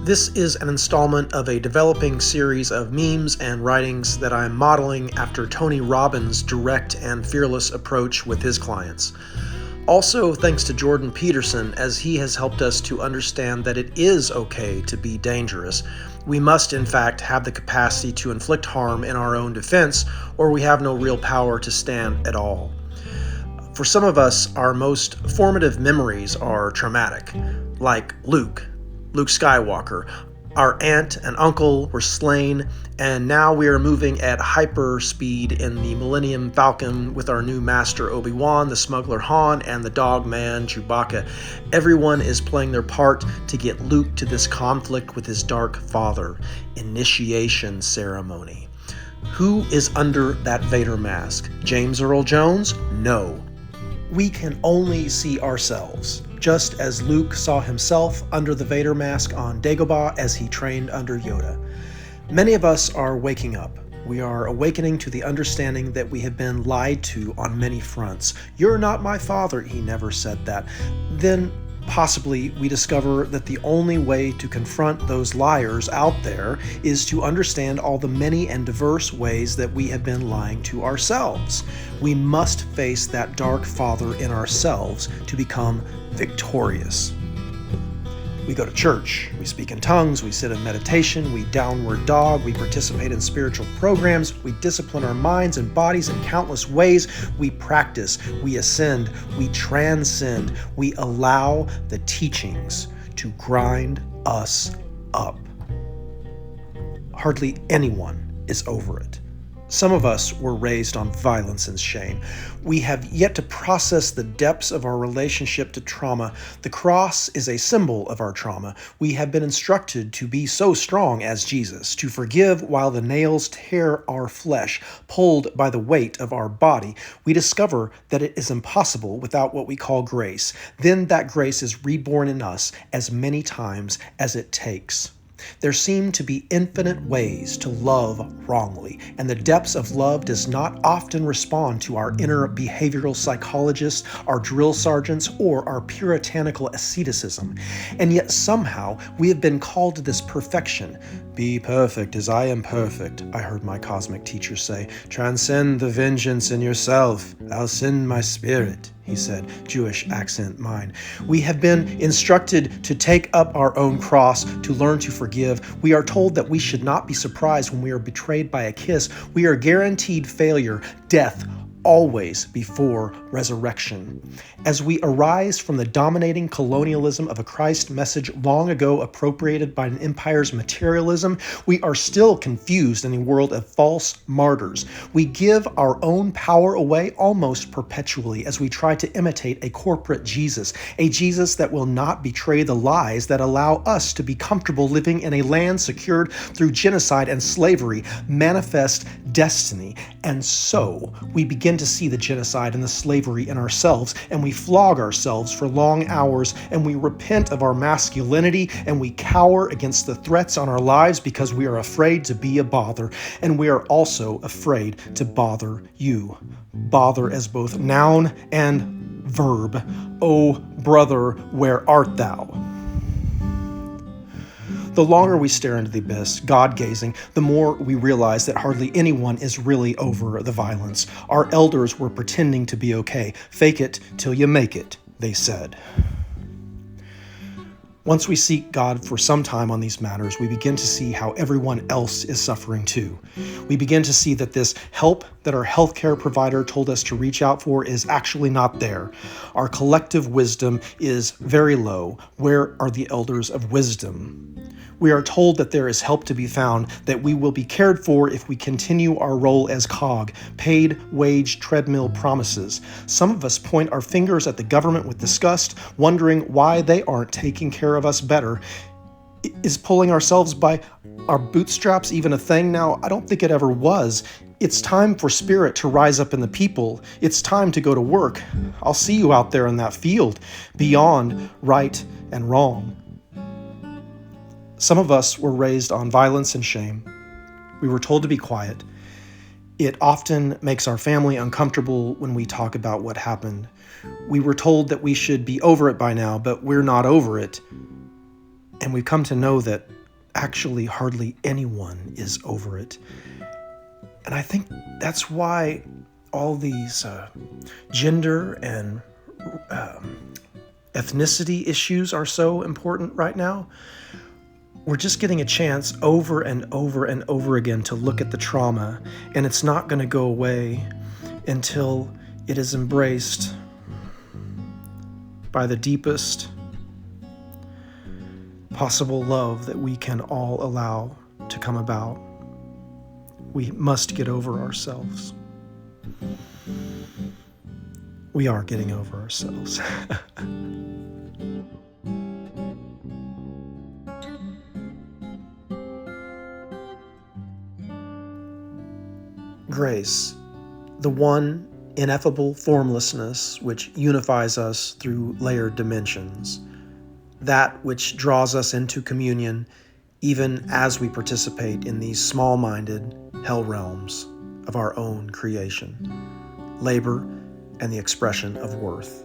This is an installment of a developing series of memes and writings that I'm modeling after Tony Robbins' direct and fearless approach with his clients. Also, thanks to Jordan Peterson, as he has helped us to understand that it is okay to be dangerous. We must, in fact, have the capacity to inflict harm in our own defense, or we have no real power to stand at all. For some of us, our most formative memories are traumatic, like Luke Skywalker. Our aunt and uncle were slain, and now we are moving at hyper speed in the Millennium Falcon with our new master Obi-Wan, the smuggler Han, and the dog man Chewbacca. Everyone is playing their part to get Luke to this conflict with his dark father. Initiation ceremony. Who is under that Vader mask? James Earl Jones? No. We can only see ourselves, just as Luke saw himself under the Vader mask on Dagobah as he trained under Yoda. Many of us are waking up. We are awakening to the understanding that we have been lied to on many fronts. "You're not my father," he never said that. Then possibly we discover that the only way to confront those liars out there is to understand all the many and diverse ways that we have been lying to ourselves. We must face that dark father in ourselves to become victorious. We go to church, we speak in tongues, we sit in meditation, we downward dog, we participate in spiritual programs, we discipline our minds and bodies in countless ways, we practice, we ascend, we transcend, we allow the teachings to grind us up. Hardly anyone is over it. Some of us were raised on violence and shame. We have yet to process the depths of our relationship to trauma. The cross is a symbol of our trauma. We have been instructed to be so strong as Jesus, to forgive while the nails tear our flesh, pulled by the weight of our body. We discover that it is impossible without what we call grace. Then that grace is reborn in us as many times as it takes. There seem to be infinite ways to love wrongly, and the depths of love does not often respond to our inner behavioral psychologists, our drill sergeants, or our puritanical asceticism. And yet somehow we have been called to this perfection. "Be perfect as I am perfect," I heard my cosmic teacher say. "Transcend the vengeance in yourself. I'll send my spirit," he said, Jewish accent mine. We have been instructed to take up our own cross, to learn to forgive. We are told that we should not be surprised when we are betrayed by a kiss. We are guaranteed failure, death, always before resurrection. As we arise from the dominating colonialism of a Christ message long ago appropriated by an empire's materialism, we are still confused in a world of false martyrs. We give our own power away almost perpetually as we try to imitate a corporate Jesus, a Jesus that will not betray the lies that allow us to be comfortable living in a land secured through genocide and slavery, manifest destiny. And so we begin to see the genocide and the slavery in ourselves, and we flog ourselves for long hours, and we repent of our masculinity, and we cower against the threats on our lives because we are afraid to be a bother, and we are also afraid to bother you. Bother as both noun and verb. "Oh, brother, where art thou?" The longer we stare into the abyss, God-gazing, the more we realize that hardly anyone is really over the violence. Our elders were pretending to be okay. "Fake it till you make it," they said. Once we seek God for some time on these matters, we begin to see how everyone else is suffering too. We begin to see that this help that our healthcare provider told us to reach out for is actually not there. Our collective wisdom is very low. Where are the elders of wisdom? We are told that there is help to be found, that we will be cared for if we continue our role as cog, paid wage treadmill promises. Some of us point our fingers at the government with disgust, wondering why they aren't taking care of us better. Is pulling ourselves by our bootstraps even a thing now? I don't think it ever was. It's time for spirit to rise up in the people. It's time to go to work. I'll see you out there in that field, beyond right and wrong. Some of us were raised on violence and shame. We were told to be quiet. It often makes our family uncomfortable when we talk about what happened. We were told that we should be over it by now, but we're not over it. And we've come to know that actually hardly anyone is over it. And I think that's why all these gender and ethnicity issues are so important right now. We're just getting a chance over and over and over again to look at the trauma, and it's not going to go away until it is embraced by the deepest possible love that we can all allow to come about. We must get over ourselves. We are getting over ourselves. Grace, the one ineffable formlessness which unifies us through layered dimensions, that which draws us into communion even as we participate in these small-minded hell realms of our own creation, labor, and the expression of worth.